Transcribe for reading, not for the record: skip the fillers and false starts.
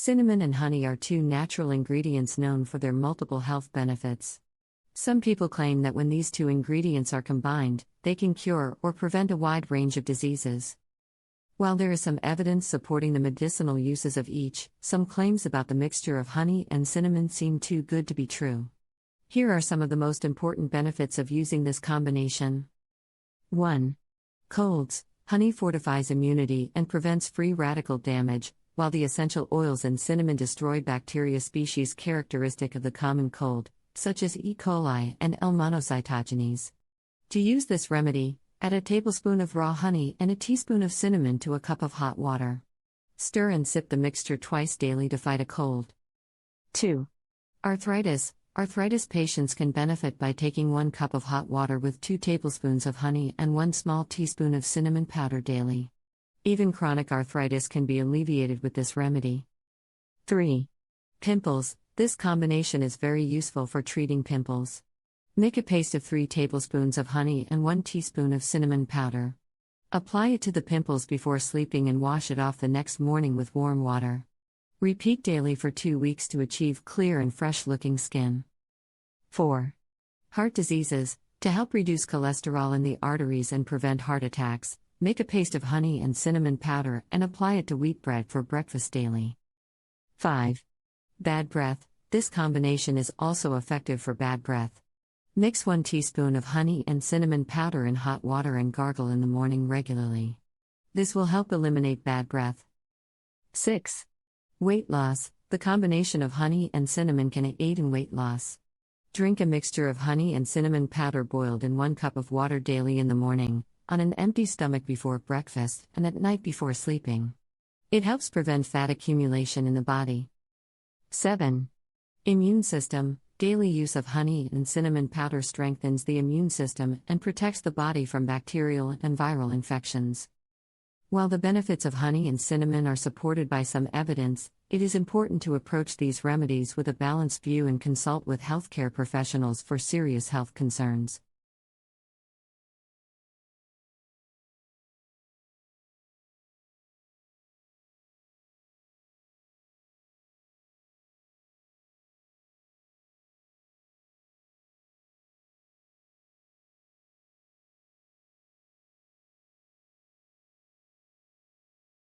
Cinnamon and honey are two natural ingredients known for their multiple health benefits. Some people claim that when these two ingredients are combined, they can cure or prevent a wide range of diseases. While there is some evidence supporting the medicinal uses of each, some claims about the mixture of honey and cinnamon seem too good to be true. Here are some of the most important benefits of using this combination. 1. Colds. Honey fortifies immunity and prevents free radical damage, while the essential oils in cinnamon destroy bacteria species characteristic of the common cold, such as E. coli and L. monocytogenes. To use this remedy, add a tablespoon of raw honey and a teaspoon of cinnamon to a cup of hot water. Stir and sip the mixture twice daily to fight a cold. 2. Arthritis. Arthritis patients can benefit by taking 1 cup of hot water with 2 tablespoons of honey and 1 small teaspoon of cinnamon powder daily. Even chronic arthritis can be alleviated with this remedy. 3. Pimples. This combination is very useful for treating pimples. Make a paste of 3 tablespoons of honey and 1 teaspoon of cinnamon powder. Apply it to the pimples before sleeping and wash it off the next morning with warm water. Repeat daily for 2 weeks to achieve clear and fresh-looking skin. 4. Heart diseases. To help reduce cholesterol in the arteries and prevent heart attacks, make a paste of honey and cinnamon powder and apply it to wheat bread for breakfast daily. 5. Bad breath. This combination is also effective for bad breath. Mix 1 teaspoon of honey and cinnamon powder in hot water and gargle in the morning regularly. This will help eliminate bad breath. 6. Weight loss. The combination of honey and cinnamon can aid in weight loss. Drink a mixture of honey and cinnamon powder boiled in 1 cup of water daily in the morning, on an empty stomach before breakfast, and at night before sleeping. It helps prevent fat accumulation in the body. 7. Immune system. Daily use of honey and cinnamon powder strengthens the immune system and protects the body from bacterial and viral infections. While the benefits of honey and cinnamon are supported by some evidence, it is important to approach these remedies with a balanced view and consult with healthcare professionals for serious health concerns.